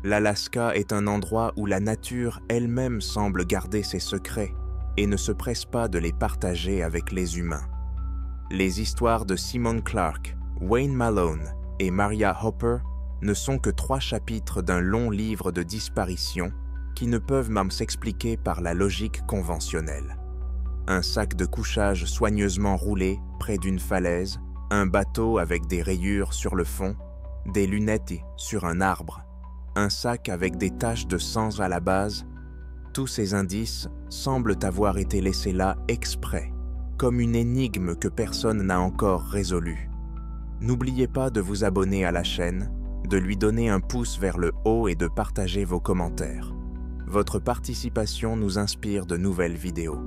L'Alaska est un endroit où la nature elle-même semble garder ses secrets et ne se presse pas de les partager avec les humains. Les histoires de Simon Clark, Wayne Malone et Maria Hopper ne sont que 3 chapitres d'un long livre de disparitions qui ne peuvent même s'expliquer par la logique conventionnelle. Un sac de couchage soigneusement roulé près d'une falaise, un bateau avec des rayures sur le fond, des lunettes sur un arbre, un sac avec des taches de sang à la base, tous ces indices semblent avoir été laissés là exprès, comme une énigme que personne n'a encore résolue. N'oubliez pas de vous abonner à la chaîne, de lui donner un pouce vers le haut et de partager vos commentaires. Votre participation nous inspire de nouvelles vidéos.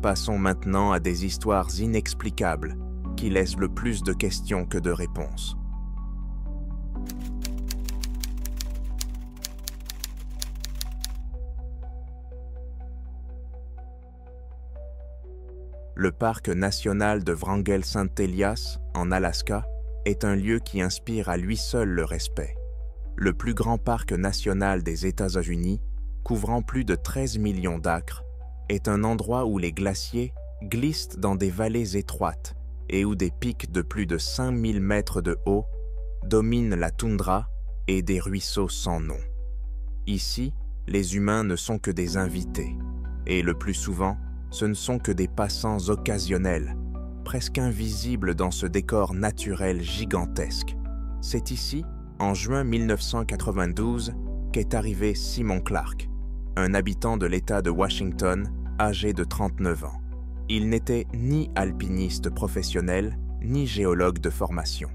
Passons maintenant à des histoires inexplicables qui laissent le plus de questions que de réponses. Le parc national de Wrangell-St. Elias, en Alaska, est un lieu qui inspire à lui seul le respect. Le plus grand parc national des États-Unis, couvrant plus de 13 millions d'acres, est un endroit où les glaciers glissent dans des vallées étroites et où des pics de plus de 5000 mètres de haut dominent la toundra et des ruisseaux sans nom. Ici, les humains ne sont que des invités, et le plus souvent, ce ne sont que des passants occasionnels, presque invisibles dans ce décor naturel gigantesque. C'est ici, en juin 1992, qu'est arrivé Simon Clark, un habitant de l'État de Washington, âgé de 39 ans. Il n'était ni alpiniste professionnel, ni géologue de formation.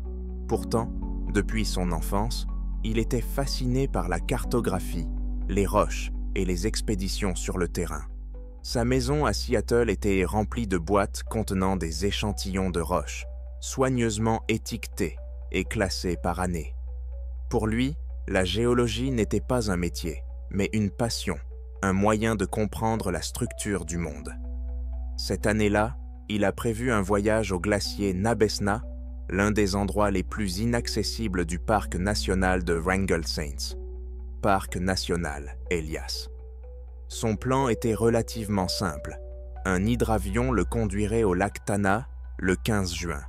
Pourtant, depuis son enfance, il était fasciné par la cartographie, les roches et les expéditions sur le terrain. Sa maison à Seattle était remplie de boîtes contenant des échantillons de roches, soigneusement étiquetés et classés par année. Pour lui, la géologie n'était pas un métier, mais une passion, un moyen de comprendre la structure du monde. Cette année-là, il a prévu un voyage au glacier Nabesna, l'un des endroits les plus inaccessibles du parc national de Wrangell-St. Parc national Elias. Son plan était relativement simple. Un hydravion le conduirait au lac Tana le 15 juin.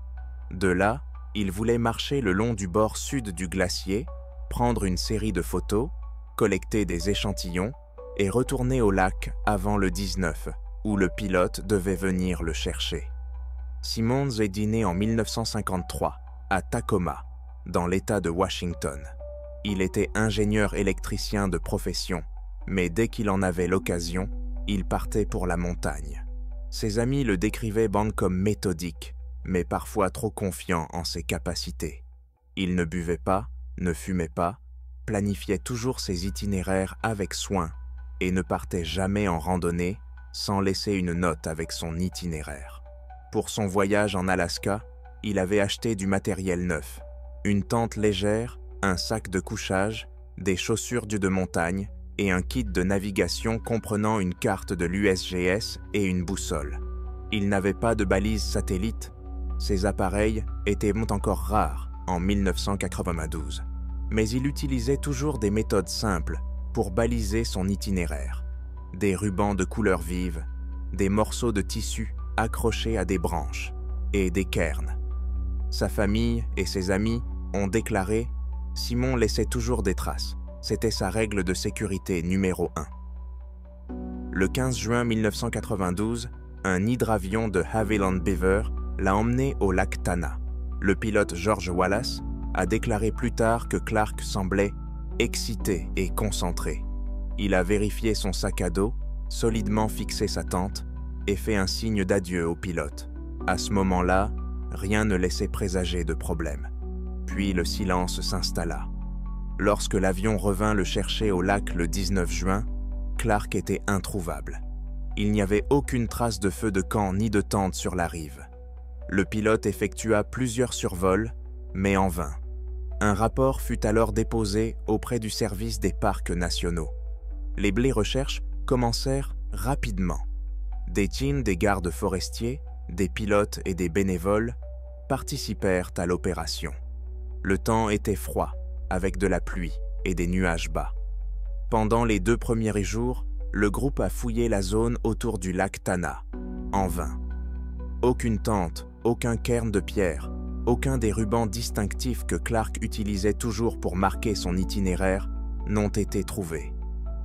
De là, il voulait marcher le long du bord sud du glacier, prendre une série de photos, collecter des échantillons et retourner au lac avant le 19, où le pilote devait venir le chercher. Simmons est né en 1953 à Tacoma, dans l'État de Washington. Il était ingénieur électricien de profession, mais dès qu'il en avait l'occasion, il partait pour la montagne. Ses amis le décrivaient comme méthodique, mais parfois trop confiant en ses capacités. Il ne buvait pas, ne fumait pas, planifiait toujours ses itinéraires avec soin et ne partait jamais en randonnée sans laisser une note avec son itinéraire. Pour son voyage en Alaska, il avait acheté du matériel neuf, une tente légère, un sac de couchage, des chaussures de montagne et un kit de navigation comprenant une carte de l'USGS et une boussole. Il n'avait pas de balise satellite. Ces appareils étaient encore rares en 1992. Mais il utilisait toujours des méthodes simples pour baliser son itinéraire. Des rubans de couleurs vives, des morceaux de tissu accrochés à des branches et des cairns. Sa famille et ses amis ont déclaré « Simon laissait toujours des traces. C'était sa règle de sécurité numéro 1. » Le 15 juin 1992, un hydravion de Haviland Beaver l'a emmené au lac Tana. Le pilote George Wallace a déclaré plus tard que Clark semblait excité et concentré. Il a vérifié son sac à dos, solidement fixé sa tente et fait un signe d'adieu au pilote. À ce moment-là, rien ne laissait présager de problème. Puis le silence s'installa. Lorsque l'avion revint le chercher au lac le 19 juin, Clark était introuvable. Il n'y avait aucune trace de feu de camp ni de tente sur la rive. Le pilote effectua plusieurs survols, mais en vain. Un rapport fut alors déposé auprès du service des parcs nationaux. Les recherches commencèrent rapidement. Des teams des gardes forestiers, des pilotes et des bénévoles participèrent à l'opération. Le temps était froid, avec de la pluie, et des nuages bas. Pendant les 2 premiers jours, le groupe a fouillé la zone autour du lac Tana, en vain. Aucune tente, aucun cairn de pierre, aucun des rubans distinctifs que Clark utilisait toujours pour marquer son itinéraire n'ont été trouvés.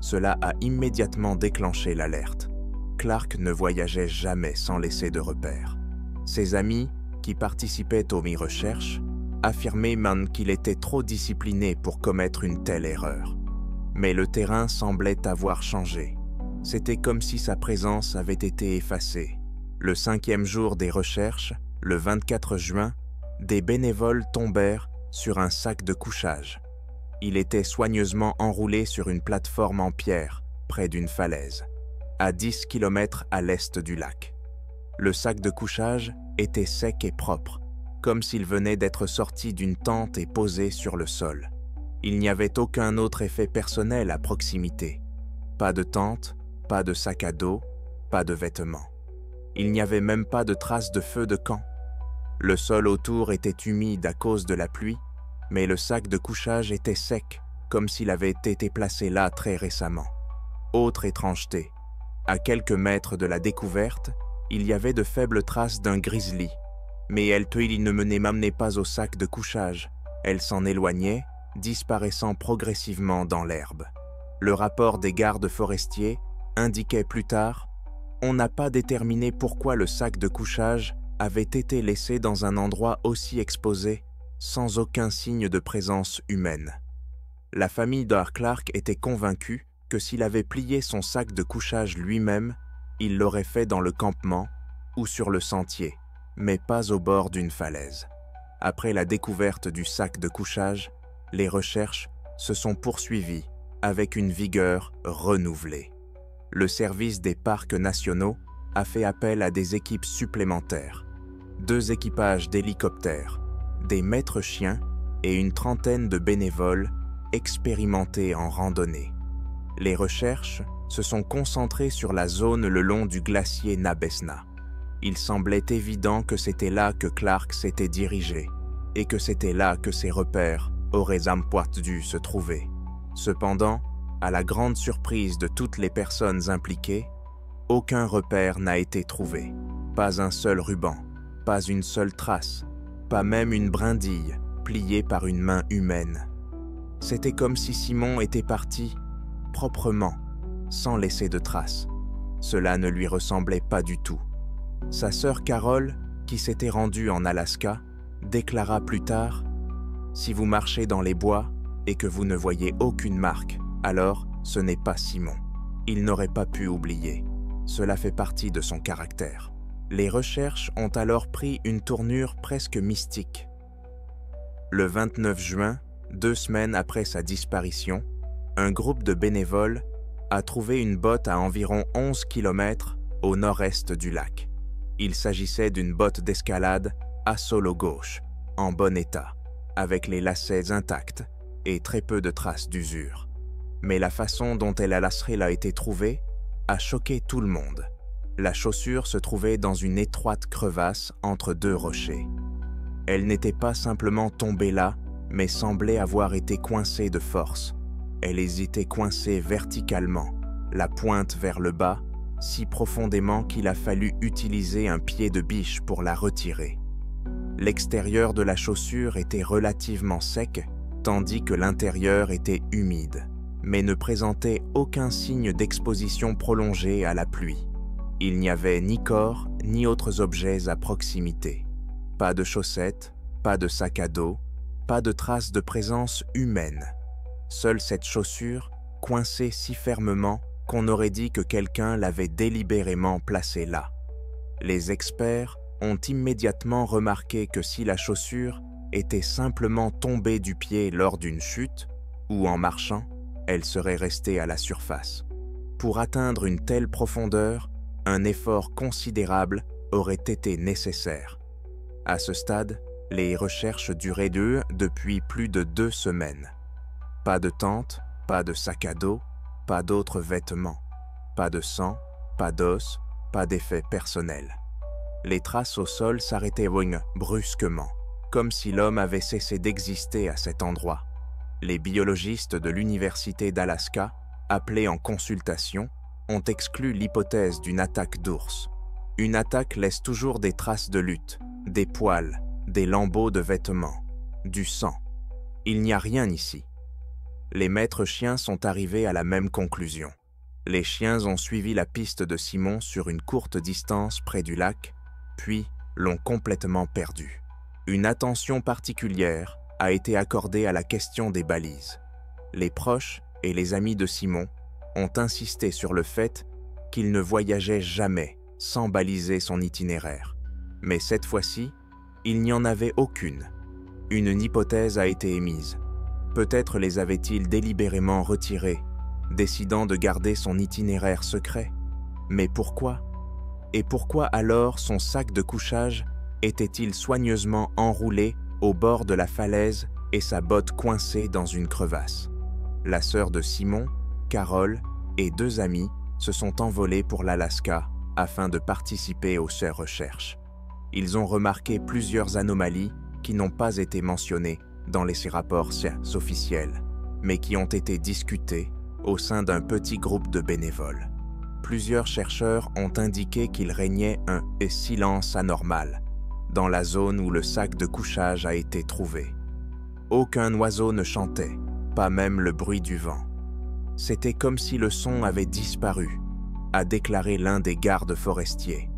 Cela a immédiatement déclenché l'alerte. Clark ne voyageait jamais sans laisser de repères. Ses amis, qui participaient aux recherches, affirmaient même qu'il était trop discipliné pour commettre une telle erreur. Mais le terrain semblait avoir changé. C'était comme si sa présence avait été effacée. Le 5e jour des recherches, le 24 juin, des bénévoles tombèrent sur un sac de couchage. Il était soigneusement enroulé sur une plateforme en pierre, près d'une falaise, à 10 km à l'est du lac. Le sac de couchage était sec et propre, comme s'il venait d'être sorti d'une tente et posé sur le sol. Il n'y avait aucun autre effet personnel à proximité. Pas de tente, pas de sac à dos, pas de vêtements. Il n'y avait même pas de traces de feu de camp. Le sol autour était humide à cause de la pluie, mais le sac de couchage était sec, comme s'il avait été placé là très récemment. Autre étrangeté, à quelques mètres de la découverte, il y avait de faibles traces d'un grizzly, mais il ne menait pas au sac de couchage. Elle s'en éloignait, disparaissant progressivement dans l'herbe. Le rapport des gardes forestiers indiquait plus tard: on n'a pas déterminé pourquoi le sac de couchage avait été laissé dans un endroit aussi exposé, sans aucun signe de présence humaine. La famille Clark était convaincue que s'il avait plié son sac de couchage lui-même, il l'aurait fait dans le campement ou sur le sentier, mais pas au bord d'une falaise. Après la découverte du sac de couchage, les recherches se sont poursuivies avec une vigueur renouvelée. Le service des parcs nationaux a fait appel à des équipes supplémentaires, 2 équipages d'hélicoptères, des maîtres chiens et une trentaine de bénévoles expérimentés en randonnée. Les recherches se sont concentrées sur la zone le long du glacier Nabesna. Il semblait évident que c'était là que Clark s'était dirigé et que c'était là que ses repères auraient dû se trouver. Cependant, à la grande surprise de toutes les personnes impliquées, aucun repère n'a été trouvé. Pas un seul ruban, pas une seule trace, pas même une brindille pliée par une main humaine. C'était comme si Simon était parti proprement, sans laisser de traces. Cela ne lui ressemblait pas du tout. Sa sœur Carol, qui s'était rendue en Alaska, déclara plus tard: « Si vous marchez dans les bois et que vous ne voyez aucune marque, alors ce n'est pas Simon. Il n'aurait pas pu oublier. Cela fait partie de son caractère. » Les recherches ont alors pris une tournure presque mystique. Le 29 juin, 2 semaines après sa disparition, un groupe de bénévoles a trouvé une botte à environ 11 km au nord-est du lac. Il s'agissait d'une botte d'escalade à solo gauche, en bon état, avec les lacets intacts et très peu de traces d'usure. Mais la façon dont elle a été trouvée a choqué tout le monde. La chaussure se trouvait dans une étroite crevasse entre 2 rochers. Elle n'était pas simplement tombée là, mais semblait avoir été coincée de force. Elle était coincée verticalement, la pointe vers le bas, si profondément qu'il a fallu utiliser un pied de biche pour la retirer. L'extérieur de la chaussure était relativement sec, tandis que l'intérieur était humide, mais ne présentait aucun signe d'exposition prolongée à la pluie. Il n'y avait ni corps ni autres objets à proximité. Pas de chaussettes, pas de sac à dos, pas de traces de présence humaine. Seule cette chaussure, coincée si fermement qu'on aurait dit que quelqu'un l'avait délibérément placée là. Les experts ont immédiatement remarqué que si la chaussure était simplement tombée du pied lors d'une chute, ou en marchant, elle serait restée à la surface. Pour atteindre une telle profondeur, un effort considérable aurait été nécessaire. À ce stade, les recherches duraient depuis plus de 2 semaines. Pas de tente, pas de sac à dos, pas d'autres vêtements, pas de sang, pas d'os, pas d'effets personnels. Les traces au sol s'arrêtaient brusquement, comme si l'homme avait cessé d'exister à cet endroit. Les biologistes de l'Université d'Alaska, appelés en consultation, ont exclu l'hypothèse d'une attaque d'ours. Une attaque laisse toujours des traces de lutte, des poils, des lambeaux de vêtements, du sang. Il n'y a rien ici. Les maîtres chiens sont arrivés à la même conclusion. Les chiens ont suivi la piste de Simon sur une courte distance près du lac, puis l'ont complètement perdu. Une attention particulière a été accordée à la question des balises. Les proches et les amis de Simon ont insisté sur le fait qu'il ne voyageait jamais sans baliser son itinéraire. Mais cette fois-ci, il n'y en avait aucune. Une hypothèse a été émise. Peut-être les avait-il délibérément retirés, décidant de garder son itinéraire secret. Mais pourquoi? Et pourquoi alors son sac de couchage était-il soigneusement enroulé au bord de la falaise et sa botte coincée dans une crevasse? La sœur de Simon, Carole, et 2 amis se sont envolés pour l'Alaska afin de participer aux recherches. Ils ont remarqué plusieurs anomalies qui n'ont pas été mentionnées dans les rapports officiels, mais qui ont été discutées au sein d'un petit groupe de bénévoles. Plusieurs chercheurs ont indiqué qu'il régnait un silence anormal dans la zone où le sac de couchage a été trouvé. Aucun oiseau ne chantait, pas même le bruit du vent. C'était comme si le son avait disparu, a déclaré l'un des gardes forestiers.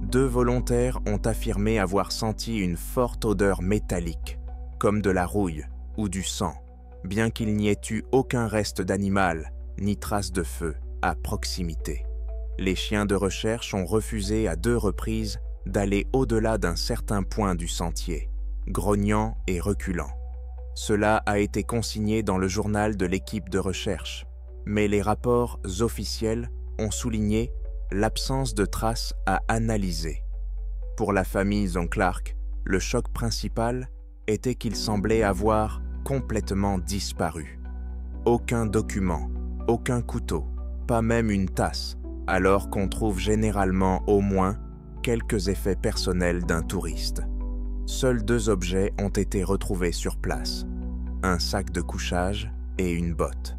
2 volontaires ont affirmé avoir senti une forte odeur métallique, comme de la rouille ou du sang, bien qu'il n'y ait eu aucun reste d'animal ni trace de feu à proximité. Les chiens de recherche ont refusé à 2 reprises d'aller au-delà d'un certain point du sentier, grognant et reculant. Cela a été consigné dans le journal de l'équipe de recherche, mais les rapports officiels ont souligné l'absence de traces à analyser. Pour la famille Clark, le choc principal était qu'il semblait avoir complètement disparu. Aucun document, aucun couteau, pas même une tasse, alors qu'on trouve généralement au moins quelques effets personnels d'un touriste. Seuls 2 objets ont été retrouvés sur place, un sac de couchage et une botte.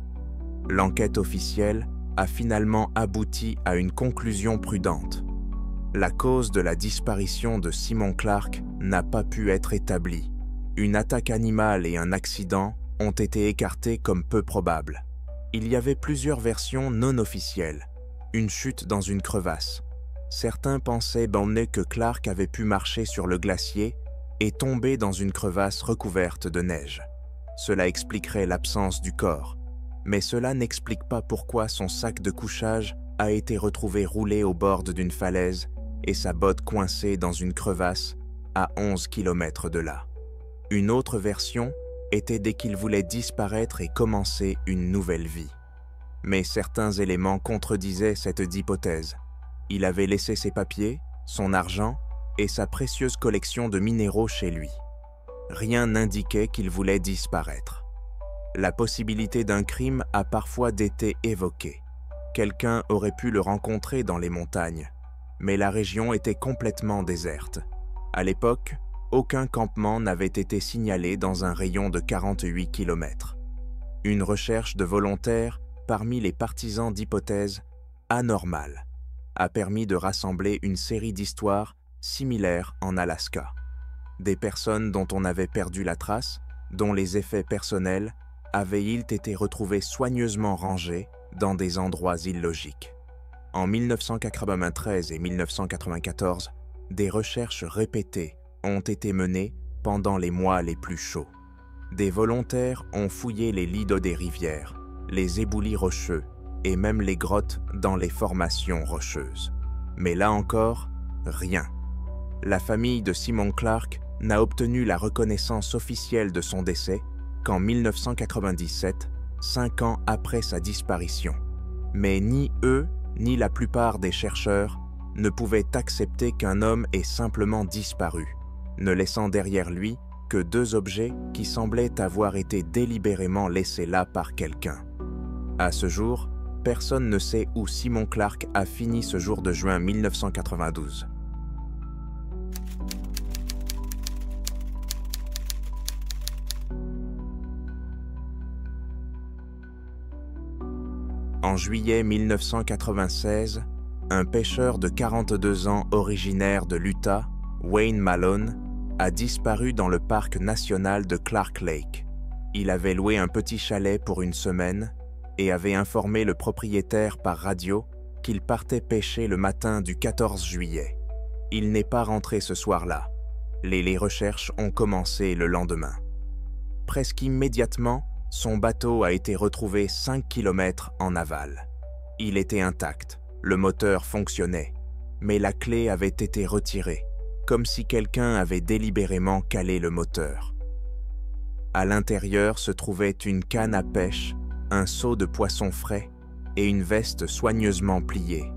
L'enquête officielle a finalement abouti à une conclusion prudente. La cause de la disparition de Simon Clark n'a pas pu être établie. Une attaque animale et un accident ont été écartés comme peu probables. Il y avait plusieurs versions non officielles. Une chute dans une crevasse. Certains pensaient que Clark avait pu marcher sur le glacier et tomber dans une crevasse recouverte de neige. Cela expliquerait l'absence du corps, mais cela n'explique pas pourquoi son sac de couchage a été retrouvé roulé au bord d'une falaise et sa botte coincée dans une crevasse à 11 km de là. Une autre version était dès qu'il voulait disparaître et commencer une nouvelle vie. Mais certains éléments contredisaient cette hypothèse. Il avait laissé ses papiers, son argent et sa précieuse collection de minéraux chez lui. Rien n'indiquait qu'il voulait disparaître. La possibilité d'un crime a parfois été évoquée. Quelqu'un aurait pu le rencontrer dans les montagnes, mais la région était complètement déserte. À l'époque, aucun campement n'avait été signalé dans un rayon de 48 km. Une recherche de volontaires parmi les partisans d'hypothèses anormales a permis de rassembler une série d'histoires similaires en Alaska. Des personnes dont on avait perdu la trace, dont les effets personnels avaient-ils été retrouvés soigneusement rangés dans des endroits illogiques. En 1993 et 1994, des recherches répétées ont été menées pendant les mois les plus chauds. Des volontaires ont fouillé les lits d'eau des rivières, les éboulis rocheux et même les grottes dans les formations rocheuses. Mais là encore, rien. La famille de Simon Clark n'a obtenu la reconnaissance officielle de son décès qu'en 1997, 5 ans après sa disparition. Mais ni eux, ni la plupart des chercheurs ne pouvaient accepter qu'un homme ait simplement disparu, ne laissant derrière lui que 2 objets qui semblaient avoir été délibérément laissés là par quelqu'un. À ce jour, personne ne sait où Simon Clark a fini ce jour de juin 1992. En juillet 1996, un pêcheur de 42 ans originaire de l'Utah, Wayne Malone, a disparu dans le parc national de Clark Lake. Il avait loué un petit chalet pour une semaine et avait informé le propriétaire par radio qu'il partait pêcher le matin du 14 juillet. Il n'est pas rentré ce soir-là. Les recherches ont commencé le lendemain. Presque immédiatement, son bateau a été retrouvé 5 km en aval. Il était intact, le moteur fonctionnait, mais la clé avait été retirée, comme si quelqu'un avait délibérément calé le moteur. À l'intérieur se trouvait une canne à pêche, un seau de poisson frais et une veste soigneusement pliée.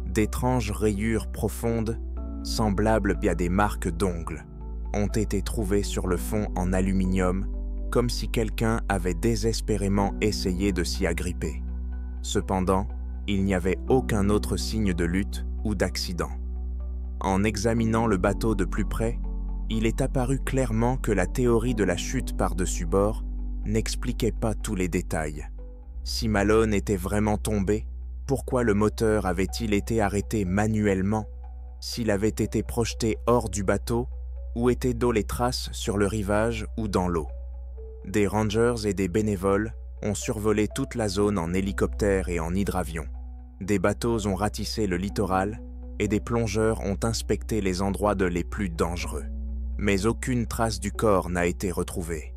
D'étranges rayures profondes, semblables à des marques d'ongles, ont été trouvées sur le fond en aluminium, comme si quelqu'un avait désespérément essayé de s'y agripper. Cependant, il n'y avait aucun autre signe de lutte ou d'accident. En examinant le bateau de plus près, il est apparu clairement que la théorie de la chute par-dessus bord n'expliquait pas tous les détails. Si Malone était vraiment tombé, pourquoi le moteur avait-il été arrêté manuellement? S'il avait été projeté hors du bateau, où étaient donc les traces sur le rivage ou dans l'eau? Des rangers et des bénévoles ont survolé toute la zone en hélicoptère et en hydravion. Des bateaux ont ratissé le littoral et des plongeurs ont inspecté les endroits les plus dangereux. Mais aucune trace du corps n'a été retrouvée.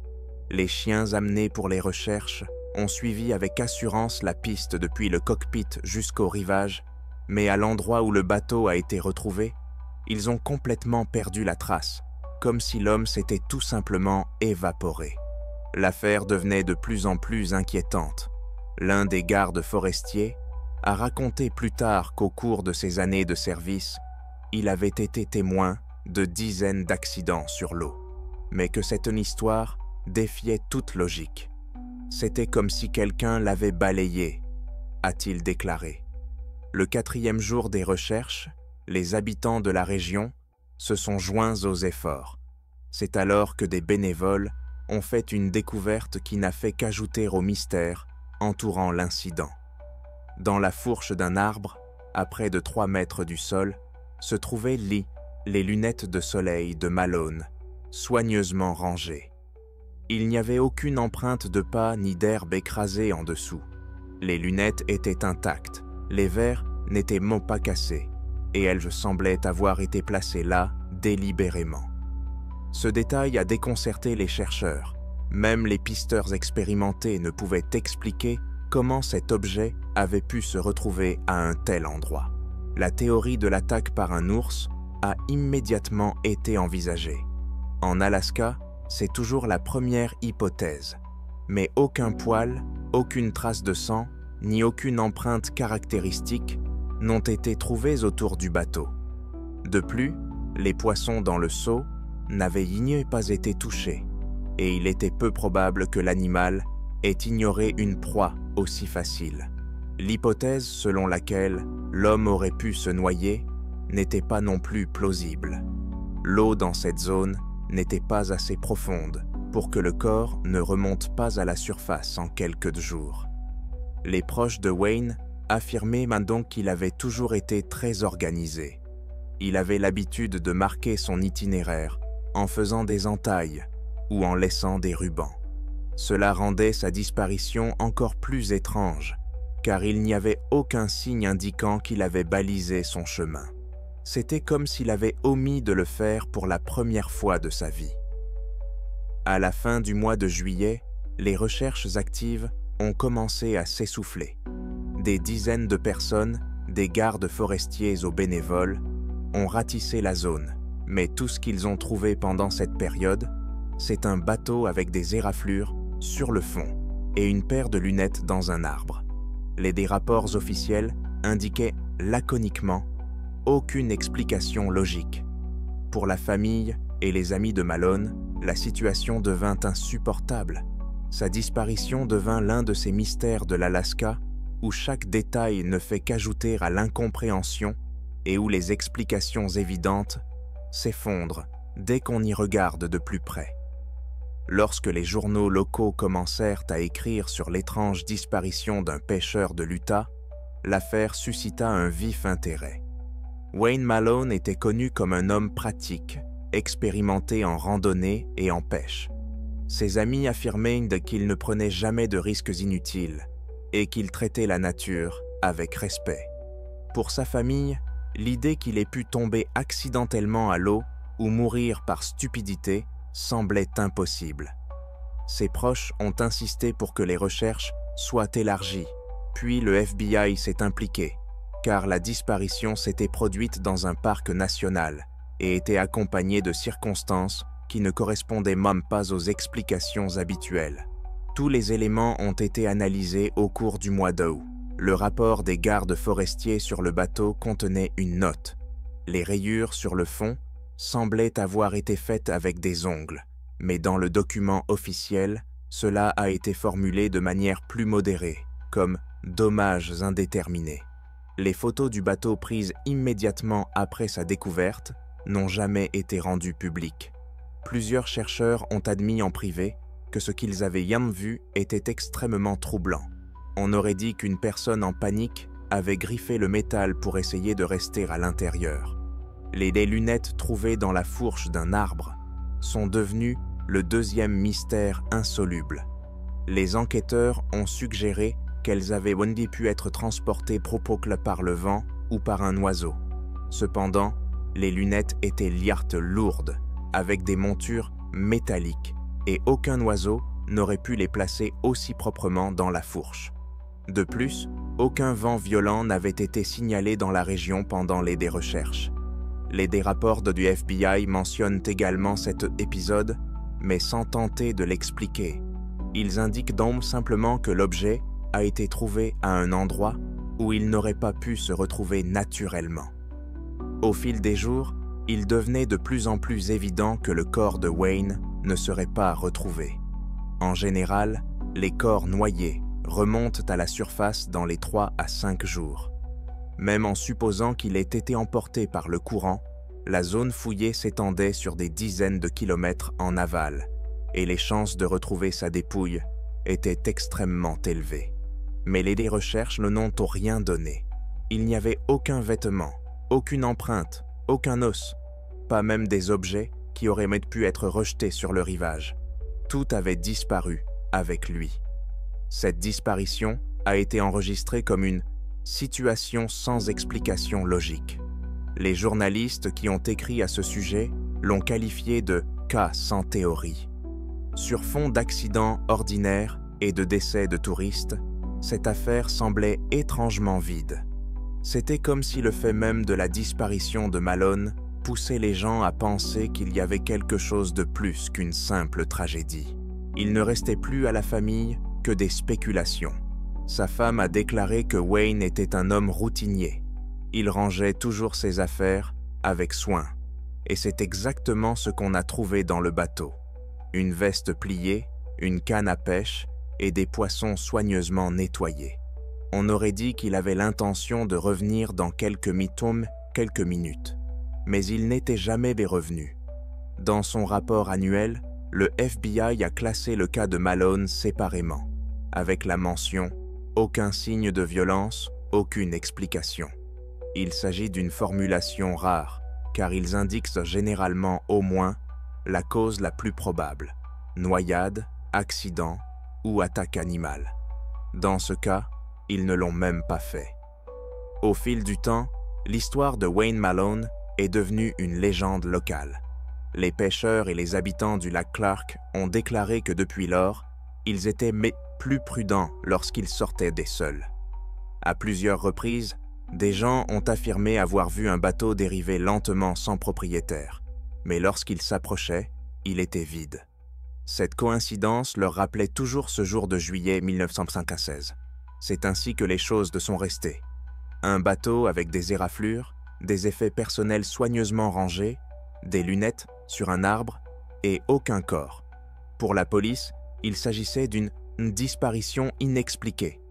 Les chiens amenés pour les recherches ont suivi avec assurance la piste depuis le cockpit jusqu'au rivage, mais à l'endroit où le bateau a été retrouvé, ils ont complètement perdu la trace, comme si l'homme s'était tout simplement évaporé. L'affaire devenait de plus en plus inquiétante. L'un des gardes forestiers a raconté plus tard qu'au cours de ses années de service, il avait été témoin de dizaines d'accidents sur l'eau, mais que cette histoire défiait toute logique. C'était comme si quelqu'un l'avait balayé, a-t-il déclaré. Le 4e jour des recherches, les habitants de la région se sont joints aux efforts. C'est alors que des bénévoles ont fait une découverte qui n'a fait qu'ajouter au mystère entourant l'incident. Dans la fourche d'un arbre, à près de 3 mètres du sol, se trouvaient les lunettes de soleil de Malone, soigneusement rangées. Il n'y avait aucune empreinte de pas ni d'herbe écrasée en dessous. Les lunettes étaient intactes, les verres n'étaient même pas cassés, et elles semblaient avoir été placées là délibérément. Ce détail a déconcerté les chercheurs. Même les pisteurs expérimentés ne pouvaient expliquer comment cet objet avait pu se retrouver à un tel endroit. La théorie de l'attaque par un ours a immédiatement été envisagée. En Alaska, c'est toujours la première hypothèse, mais aucun poil, aucune trace de sang, ni aucune empreinte caractéristique n'ont été trouvés autour du bateau. De plus, les poissons dans le seau n'avaient pas été touchés, et il était peu probable que l'animal ait ignoré une proie aussi facile. L'hypothèse selon laquelle l'homme aurait pu se noyer n'était pas non plus plausible. L'eau dans cette zone n'était pas assez profonde pour que le corps ne remonte pas à la surface en quelques jours. Les proches de Wayne affirmaient donc qu'il avait toujours été très organisé. Il avait l'habitude de marquer son itinéraire en faisant des entailles ou en laissant des rubans. Cela rendait sa disparition encore plus étrange, car il n'y avait aucun signe indiquant qu'il avait balisé son chemin. C'était comme s'il avait omis de le faire pour la première fois de sa vie. À la fin du mois de juillet, les recherches actives ont commencé à s'essouffler. Des dizaines de personnes, des gardes forestiers aux bénévoles, ont ratissé la zone, mais tout ce qu'ils ont trouvé pendant cette période, c'est un bateau avec des éraflures sur le fond et une paire de lunettes dans un arbre. Les rapports officiels indiquaient laconiquement aucune explication logique. Pour la famille et les amis de Malone, la situation devint insupportable. Sa disparition devint l'un de ces mystères de l'Alaska où chaque détail ne fait qu'ajouter à l'incompréhension et où les explications évidentes s'effondrent dès qu'on y regarde de plus près. Lorsque les journaux locaux commencèrent à écrire sur l'étrange disparition d'un pêcheur de l'Utah, l'affaire suscita un vif intérêt. Wayne Malone était connu comme un homme pratique, expérimenté en randonnée et en pêche. Ses amis affirmaient qu'il ne prenait jamais de risques inutiles et qu'il traitait la nature avec respect. Pour sa famille, l'idée qu'il ait pu tomber accidentellement à l'eau ou mourir par stupidité semblait impossible. Ses proches ont insisté pour que les recherches soient élargies, puis le FBI s'est impliqué, car la disparition s'était produite dans un parc national et était accompagnée de circonstances qui ne correspondaient même pas aux explications habituelles. Tous les éléments ont été analysés au cours du mois d'août. Le rapport des gardes forestiers sur le bateau contenait une note. Les rayures sur le fond semblaient avoir été faites avec des ongles, mais dans le document officiel, cela a été formulé de manière plus modérée, comme « dommages indéterminés ». Les photos du bateau prises immédiatement après sa découverte n'ont jamais été rendues publiques. Plusieurs chercheurs ont admis en privé que ce qu'ils avaient vu était extrêmement troublant. On aurait dit qu'une personne en panique avait griffé le métal pour essayer de rester à l'intérieur. Les lunettes trouvées dans la fourche d'un arbre sont devenues le deuxième mystère insoluble. Les enquêteurs ont suggéré qu'elles avaient pu être transportées par le vent ou par un oiseau. Cependant, les lunettes étaient lourdes, avec des montures métalliques, et aucun oiseau n'aurait pu les placer aussi proprement dans la fourche. De plus, aucun vent violent n'avait été signalé dans la région pendant les recherches. Les rapports du FBI mentionnent également cet épisode, mais sans tenter de l'expliquer. Ils indiquent donc simplement que l'objet a été trouvé à un endroit où il n'aurait pas pu se retrouver naturellement. Au fil des jours, il devenait de plus en plus évident que le corps de Wayne ne serait pas retrouvé. En général, les corps noyés remontent à la surface dans les 3 à 5 jours. Même en supposant qu'il ait été emporté par le courant, la zone fouillée s'étendait sur des dizaines de kilomètres en aval, et les chances de retrouver sa dépouille étaient extrêmement élevées. Mais les recherches n'ont rien donné. Il n'y avait aucun vêtement, aucune empreinte, aucun os, pas même des objets qui auraient pu être rejetés sur le rivage. Tout avait disparu avec lui. Cette disparition a été enregistrée comme une situation sans explication logique. Les journalistes qui ont écrit à ce sujet l'ont qualifié de cas sans théorie. Sur fond d'accidents ordinaires et de décès de touristes, cette affaire semblait étrangement vide. C'était comme si le fait même de la disparition de Malone poussait les gens à penser qu'il y avait quelque chose de plus qu'une simple tragédie. Il ne restait plus à la famille que des spéculations. Sa femme a déclaré que Wayne était un homme routinier. Il rangeait toujours ses affaires avec soin, et c'est exactement ce qu'on a trouvé dans le bateau. Une veste pliée, une canne à pêche et des poissons soigneusement nettoyés. On aurait dit qu'il avait l'intention de revenir dans quelques minutes, mais il n'était jamais revenu. Dans son rapport annuel, le FBI a classé le cas de Malone séparément, avec la mention « aucun signe de violence, aucune explication ». Il s'agit d'une formulation rare, car ils indiquent généralement au moins la cause la plus probable, noyade, accident ou attaque animale. Dans ce cas, ils ne l'ont même pas fait. Au fil du temps, l'histoire de Wayne Malone est devenue une légende locale. Les pêcheurs et les habitants du lac Clark ont déclaré que depuis lors, ils étaient plus prudents lorsqu'ils sortaient des seuls. À plusieurs reprises, des gens ont affirmé avoir vu un bateau dériver lentement sans propriétaire, mais lorsqu'ils s'approchaient, il était vide. Cette coïncidence leur rappelait toujours ce jour de juillet 1976. C'est ainsi que les choses sont restées. Un bateau avec des éraflures, des effets personnels soigneusement rangés, des lunettes sur un arbre et aucun corps. Pour la police, il s'agissait d'une disparition inexpliquée.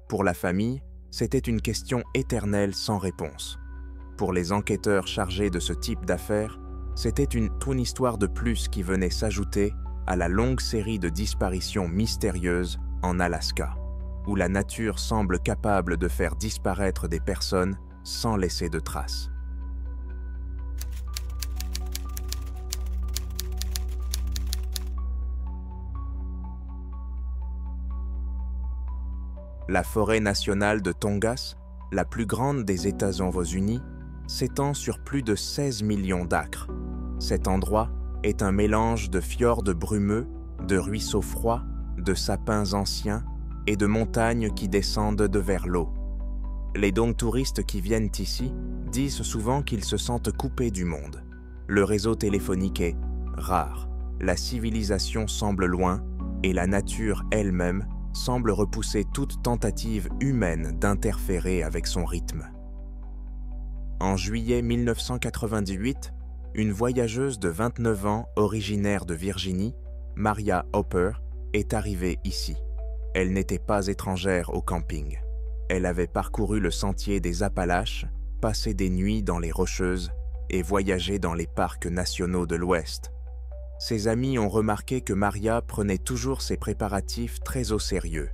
Pour la famille, c'était une question éternelle sans réponse. Pour les enquêteurs chargés de ce type d'affaires, c'était une histoire de plus qui venait s'ajouter à la longue série de disparitions mystérieuses en Alaska, où la nature semble capable de faire disparaître des personnes sans laisser de traces. La forêt nationale de Tongass, la plus grande des États-Unis, s'étend sur plus de 16 millions d'acres. Cet endroit est un mélange de fjords brumeux, de ruisseaux froids, de sapins anciens et de montagnes qui descendent de vers l'eau. Les touristes qui viennent ici disent souvent qu'ils se sentent coupés du monde. Le réseau téléphonique est rare, la civilisation semble loin et la nature elle-même semble repousser toute tentative humaine d'interférer avec son rythme. En juillet 1998, une voyageuse de 29 ans originaire de Virginie, Maria Hopper, est arrivée ici. Elle n'était pas étrangère au camping. Elle avait parcouru le sentier des Appalaches, passé des nuits dans les Rocheuses et voyagé dans les parcs nationaux de l'Ouest. Ses amis ont remarqué que Maria prenait toujours ses préparatifs très au sérieux.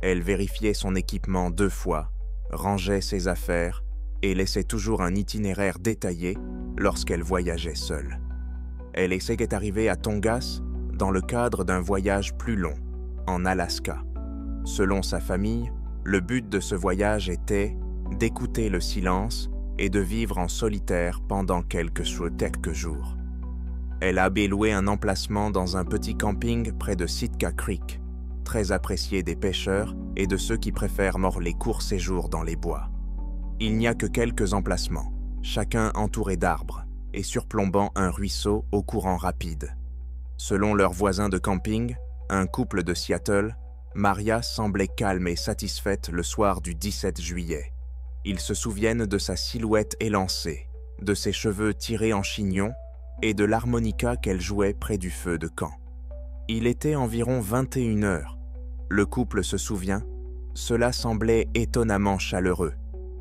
Elle vérifiait son équipement 2 fois, rangeait ses affaires et laissait toujours un itinéraire détaillé lorsqu'elle voyageait seule. Elle est arrivée à Tongass dans le cadre d'un voyage plus long, en Alaska. Selon sa famille, le but de ce voyage était d'écouter le silence et de vivre en solitaire pendant quelques jours. Elle a loué un emplacement dans un petit camping près de Sitka Creek, très apprécié des pêcheurs et de ceux qui préfèrent les courts séjours dans les bois. Il n'y a que quelques emplacements, chacun entouré d'arbres et surplombant un ruisseau au courant rapide. Selon leurs voisins de camping, un couple de Seattle, Maria semblait calme et satisfaite le soir du 17 juillet. Ils se souviennent de sa silhouette élancée, de ses cheveux tirés en chignon et de l'harmonica qu'elle jouait près du feu de camp. Il était environ 21 heures. Le couple se souvient, cela semblait étonnamment chaleureux.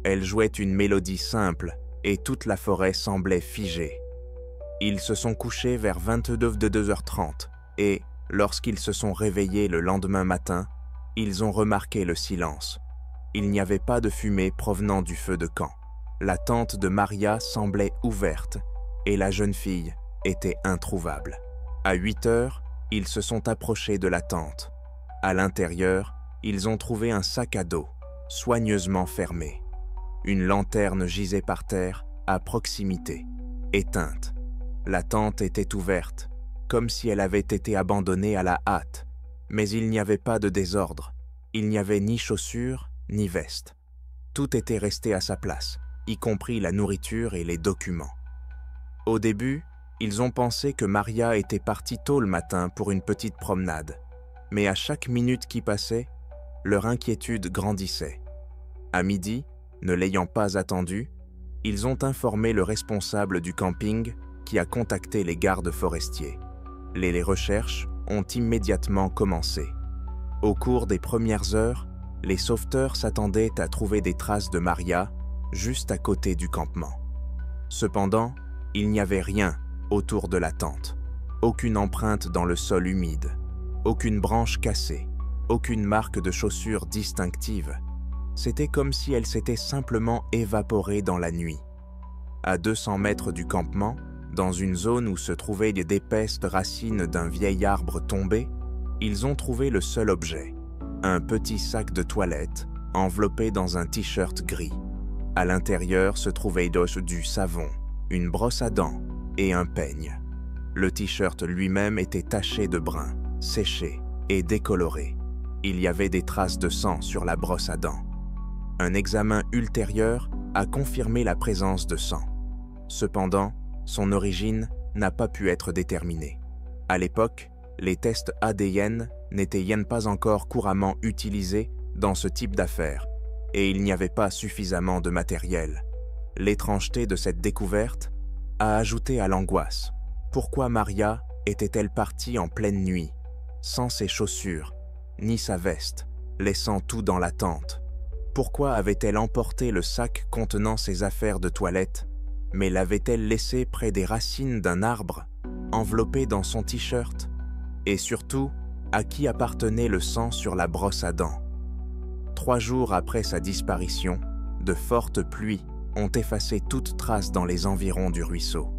Elle jouait une mélodie simple et toute la forêt semblait figée. Ils se sont couchés vers 22h30 et, lorsqu'ils se sont réveillés le lendemain matin, ils ont remarqué le silence. Il n'y avait pas de fumée provenant du feu de camp. La tente de Maria semblait ouverte et la jeune fille était introuvable. À 8 heures, ils se sont approchés de la tente. À l'intérieur, ils ont trouvé un sac à dos, soigneusement fermé. Une lanterne gisait par terre, à proximité, éteinte. La tente était ouverte, comme si elle avait été abandonnée à la hâte, mais il n'y avait pas de désordre. Il n'y avait ni chaussures, ni veste. Tout était resté à sa place, y compris la nourriture et les documents. Au début, ils ont pensé que Maria était partie tôt le matin pour une petite promenade, mais à chaque minute qui passait, leur inquiétude grandissait. À midi, ne l'ayant pas attendue, ils ont informé le responsable du camping qui a contacté les gardes forestiers. Les recherches ont immédiatement commencé. Au cours des premières heures, les sauveteurs s'attendaient à trouver des traces de Maria juste à côté du campement. Cependant, il n'y avait rien autour de la tente, aucune empreinte dans le sol humide, aucune branche cassée, aucune marque de chaussure distinctive. C'était comme si elle s'était simplement évaporée dans la nuit. À 200 mètres du campement, dans une zone où se trouvaient d'épaisses racines d'un vieil arbre tombé, ils ont trouvé le seul objet, un petit sac de toilette enveloppé dans un t-shirt gris. À l'intérieur se trouvait du savon, une brosse à dents et un peigne. Le t-shirt lui-même était taché de brun, séché et décoloré. Il y avait des traces de sang sur la brosse à dents. Un examen ultérieur a confirmé la présence de sang. Cependant, son origine n'a pas pu être déterminée. À l'époque, les tests ADN n'étaient pas encore couramment utilisés dans ce type d'affaires, et il n'y avait pas suffisamment de matériel. L'étrangeté de cette découverte a ajouté à l'angoisse. Pourquoi Maria était-elle partie en pleine nuit, sans ses chaussures, ni sa veste, laissant tout dans la tente? Pourquoi avait-elle emporté le sac contenant ses affaires de toilette, mais l'avait-elle laissé près des racines d'un arbre, enveloppé dans son t-shirt? Et surtout, à qui appartenait le sang sur la brosse à dents? 3 jours après sa disparition, de fortes pluies ont effacé toute trace dans les environs du ruisseau.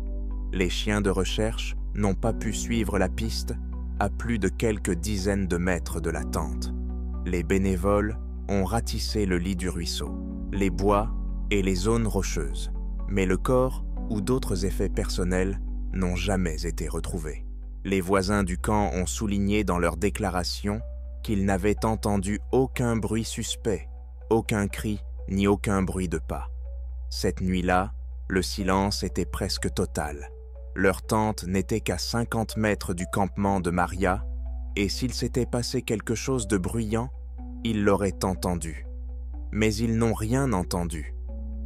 Les chiens de recherche n'ont pas pu suivre la piste à plus de quelques dizaines de mètres de la tente. Les bénévoles ont ratissé le lit du ruisseau, les bois et les zones rocheuses, mais le corps ou d'autres effets personnels n'ont jamais été retrouvés. Les voisins du camp ont souligné dans leur déclaration qu'ils n'avaient entendu aucun bruit suspect, aucun cri ni aucun bruit de pas. Cette nuit-là, le silence était presque total. Leur tente n'était qu'à 50 mètres du campement de Maria, et s'il s'était passé quelque chose de bruyant, ils l'auraient entendu. Mais ils n'ont rien entendu.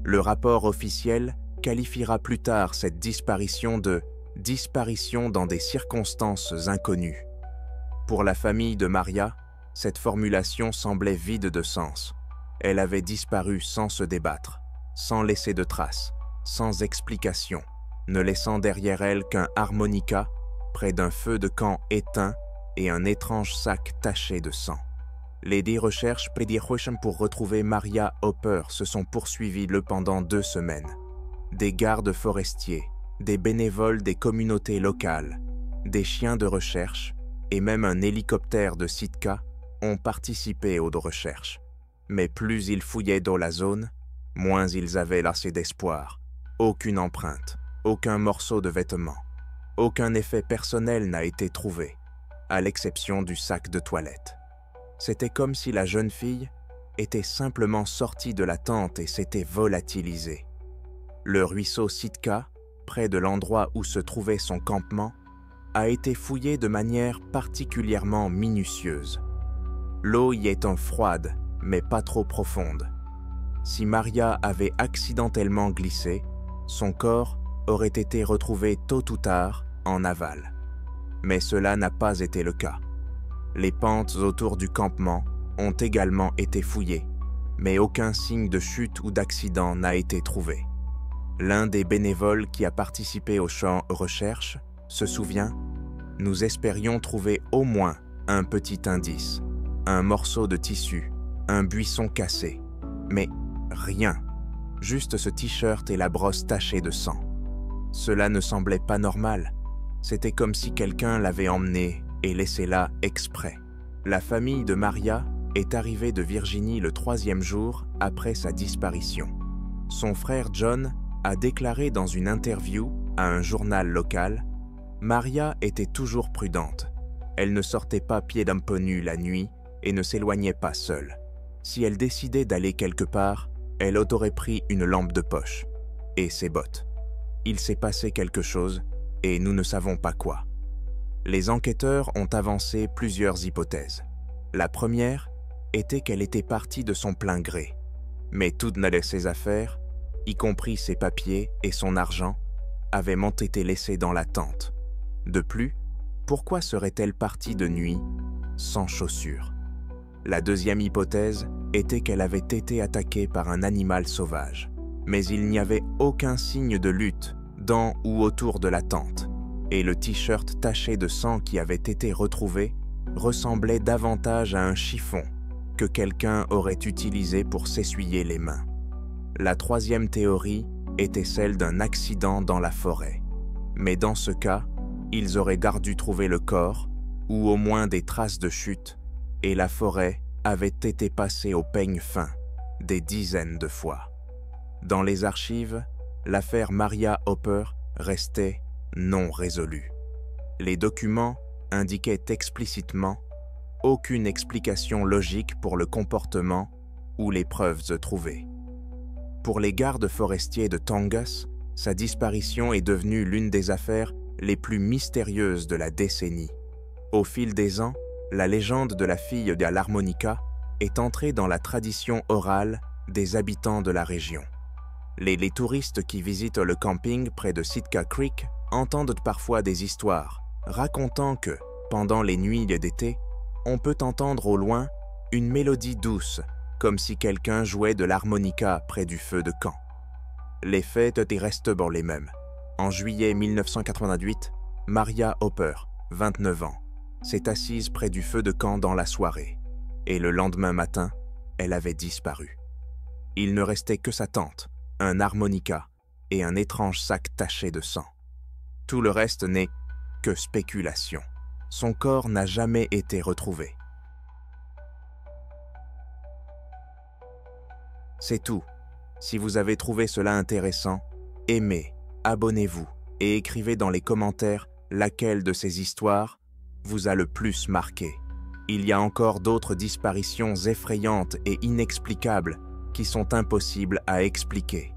Le rapport officiel qualifiera plus tard cette disparition de « disparition dans des circonstances inconnues ». Pour la famille de Maria, cette formulation semblait vide de sens. Elle avait disparu sans se débattre, sans laisser de traces, sans explication, ne laissant derrière elle qu'un harmonica près d'un feu de camp éteint et un étrange sac taché de sang. Les recherches pour retrouver Maria Hopper se sont poursuivies pendant 2 semaines. Des gardes forestiers, des bénévoles des communautés locales, des chiens de recherche et même un hélicoptère de Sitka ont participé aux recherches. Mais plus ils fouillaient dans la zone, moins ils avaient lassé d'espoir. Aucune empreinte, aucun morceau de vêtement, aucun effet personnel n'a été trouvé, à l'exception du sac de toilette. C'était comme si la jeune fille était simplement sortie de la tente et s'était volatilisée. Le ruisseau Sitka, près de l'endroit où se trouvait son campement, a été fouillé de manière particulièrement minutieuse. L'eau y étant froide, mais pas trop profonde. Si Maria avait accidentellement glissé, son corps aurait été retrouvé tôt ou tard en aval. Mais cela n'a pas été le cas. Les pentes autour du campement ont également été fouillées, mais aucun signe de chute ou d'accident n'a été trouvé. L'un des bénévoles qui a participé au champ recherche se souvient « Nous espérions trouver au moins un petit indice, un morceau de tissu, un buisson cassé, mais rien, juste ce t-shirt et la brosse tachée de sang. Cela ne semblait pas normal, c'était comme si quelqu'un l'avait emmené et laissé là exprès. » La famille de Maria est arrivée de Virginie le 3e jour après sa disparition. Son frère John a déclaré dans une interview à un journal local « Maria était toujours prudente. Elle ne sortait pas pieds d'un peu nus la nuit et ne s'éloignait pas seule. Si elle décidait d'aller quelque part, elle aurait pris une lampe de poche et ses bottes. Il s'est passé quelque chose et nous ne savons pas quoi. » Les enquêteurs ont avancé plusieurs hypothèses. La première était qu'elle était partie de son plein gré, mais toutes ses affaires, y compris ses papiers et son argent, avaient été laissées dans la tente. De plus, pourquoi serait-elle partie de nuit, sans chaussures? La deuxième hypothèse était qu'elle avait été attaquée par un animal sauvage, mais il n'y avait aucun signe de lutte dans ou autour de la tente, et le t-shirt taché de sang qui avait été retrouvé ressemblait davantage à un chiffon que quelqu'un aurait utilisé pour s'essuyer les mains. La troisième théorie était celle d'un accident dans la forêt, mais dans ce cas, ils auraient dû trouver le corps, ou au moins des traces de chute, et la forêt avait été passée au peigne fin des dizaines de fois. Dans les archives, l'affaire Maria Hopper restait non résolue. Les documents indiquaient explicitement aucune explication logique pour le comportement ou les preuves trouvées. Pour les gardes forestiers de Tongass, sa disparition est devenue l'une des affaires les plus mystérieuses de la décennie. Au fil des ans, la légende de la fille de l'harmonica est entrée dans la tradition orale des habitants de la région. Les touristes qui visitent le camping près de Sitka Creek entendent parfois des histoires racontant que, pendant les nuits d'été, on peut entendre au loin une mélodie douce, comme si quelqu'un jouait de l'harmonica près du feu de camp. Les faits restent les mêmes. En juillet 1988, Maria Hopper, 29 ans, s'est assise près du feu de camp dans la soirée, et le lendemain matin, elle avait disparu. Il ne restait que sa tente, un harmonica et un étrange sac taché de sang. Tout le reste n'est que spéculation. Son corps n'a jamais été retrouvé. C'est tout. Si vous avez trouvé cela intéressant, aimez, abonnez-vous et écrivez dans les commentaires laquelle de ces histoires vous a le plus marqué. Il y a encore d'autres disparitions effrayantes et inexplicables qui sont impossibles à expliquer.